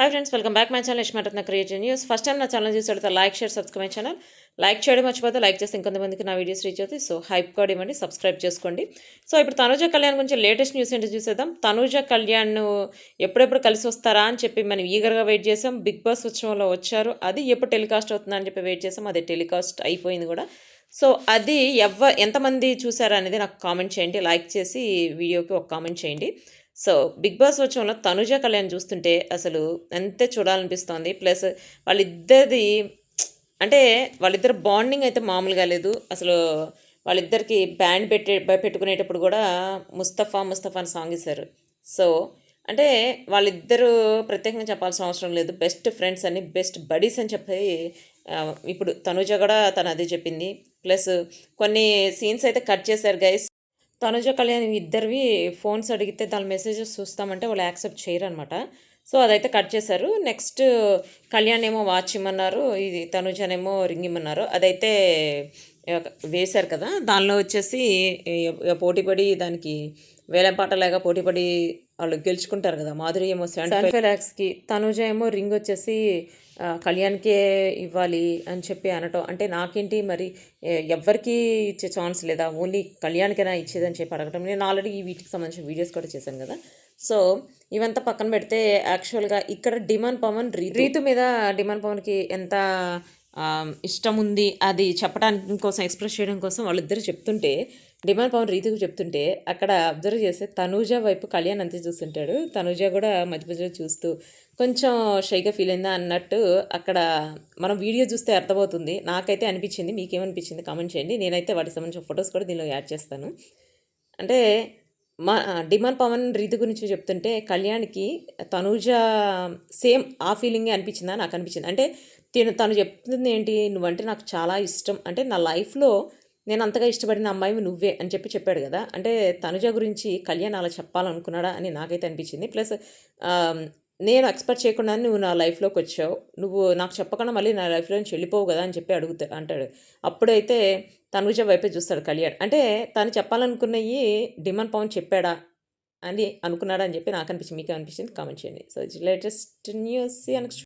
Hi friends, welcome back my channel Yashmaratna creative news. First time నా channel చూస్తే like share subscribe my channel. Like చేయడం మర్చిపోతే like చేస్తే ఇంకొంతమందికి నా వీడియోస్ రీచ్ అవుతాయి. సో హైప్ కూడా ఇవ్వండి, సబ్స్క్రైబ్ చేసుకోండి. సో ఇప్పుడు తనూజ కళ్యాణ్ గురించి లేటెస్ట్ న్యూస్ ఏంటో చూసేద్దాం. తనూజ కళ్యాణ్ ఎప్పుడెప్పుడు కలిసి వస్తారా అని చెప్పి మనం ఈగర్గా వెయిట్ చేసాం. బిగ్ బాస్ ఉత్సవంలో వచ్చారు, అది ఎప్పుడు టెలికాస్ట్ అవుతుందా అని చెప్పి వెయిట్ చేసాం. అది టెలికాస్ట్ అయిపోయింది కూడా. సో అది ఎంతమంది చూసారా అనేది నాకు కామెంట్ చేయండి. లైక్ చేసి వీడియోకి ఒక కామెంట్ చేయండి. సో బిగ్ బాస్ వచ్చంలో తనుజ కళ్యాణ్ చూస్తుంటే అసలు అంతే చూడాలనిపిస్తోంది. ప్లస్ వాళ్ళిద్దరిది అంటే వాళ్ళిద్దరు బాండింగ్ అయితే మామూలుగా లేదు అసలు. వాళ్ళిద్దరికి బ్యాండ్ పెట్టుకునేటప్పుడు కూడా ముస్తఫా ముస్తఫా అని సాంగ్ ఇస్తారు. సో అంటే వాళ్ళిద్దరూ ప్రత్యేకంగా చెప్పాల్సిన అవసరం లేదు, బెస్ట్ ఫ్రెండ్స్ అని, బెస్ట్ బడీస్ అని చెప్పి ఇప్పుడు తనుజ కూడా తను అదే చెప్పింది. ప్లస్ కొన్ని సీన్స్ అయితే కట్ చేశారు గైస్. తనుజ కళ్యాణ్ ఇద్దరివి ఫోన్స్ అడిగితే దాని మెసేజెస్ చూస్తామంటే వాళ్ళు యాక్సెప్ట్ చేయరనమాట. సో అదైతే కట్ చేశారు. నెక్స్ట్ కళ్యాణ్ ఏమో వాచ్ ఇమ్మన్నారు, ఇది తనుజనేమో రింగ్ ఇమ్మన్నారు. అదైతే వేశారు కదా. దానిలో వచ్చేసి పోటీపడి దానికి వేలంపాటలాగా పోటీపడి వాళ్ళు గెలుచుకుంటారు కదా. మాధురి ఏమో 75 lakhsకి, తనుజ ఏమో రింగ్ వచ్చేసి కళ్యాణ్కే ఇవ్వాలి అని చెప్పి అనటం. అంటే నాకేంటి మరి ఎవ్వరికీ ఇచ్చే ఛాన్స్ లేదా, ఓన్లీ కళ్యాణ్కైనా ఇచ్చేదని చెప్పి అడగటం. నేను ఆల్రెడీ ఈ వీటికి సంబంధించిన వీడియోస్ కూడా చేశాను కదా. సో ఇవంతా పక్కన పెడితే యాక్చువల్గా ఇక్కడ డిమాండ్ పవన్ రీతు మీద డిమాండ్ పవన్కి ఎంత ఇష్టం ఉంది అది చెప్పడానికి కోసం, ఎక్స్ప్రెస్ చేయడం కోసం వాళ్ళిద్దరు చెప్తుంటే, డిమాండ్ పవన్ రీతికి చెప్తుంటే అక్కడ అబ్జర్వ్ చేస్తే తనూజ వైపు కళ్యాణ్ అంతే చూస్తుంటాడు. తనూజ కూడా మధ్య మధ్యలో చూస్తూ కొంచెం షైగా ఫీల్ అయిందా అన్నట్టు అక్కడ మనం వీడియో చూస్తే అర్థమవుతుంది. నాకైతే అనిపించింది, మీకేమనిపించింది కామెంట్ చేయండి. నేనైతే వాటికి సంబంధించిన ఫొటోస్ కూడా దీనిలో యాడ్ చేస్తాను. అంటే మా డిమాండ్ పవన్ రీతి గురించి చెప్తుంటే కళ్యాణ్కి తనూజ సేమ్ ఆ ఫీలింగే అనిపించిందా నాకు అనిపించింది. అంటే తను చెప్తుంది ఏంటి, నువ్వంటే నాకు చాలా ఇష్టం, అంటే నా లైఫ్లో నేను అంతగా ఇష్టపడిన అమ్మాయి నువ్వే అని చెప్పాడు కదా. అంటే తనుజ గురించి కళ్యాణ్ అలా చెప్పాలనుకున్నాడా అని నాకైతే అనిపించింది. ప్లస్ నేను ఎక్స్పెక్ట్ చేయకుండా నువ్వు నా లైఫ్లోకి వచ్చావు, నువ్వు నాకు చెప్పకుండా మళ్ళీ నా లైఫ్లో నుంచి వెళ్ళిపోవు కదా అని చెప్పి అంటాడు. అప్పుడైతే తనుజ వైపే చూస్తాడు కళ్యాణ్. అంటే తను చెప్పాలనుకున్నవి డిమాండ్ పవన్ చెప్పాడా అని అనుకున్నాడా అని చెప్పి నాకు అనిపించింది. మీకు అనిపించింది కామెంట్ చేయండి. So latest news next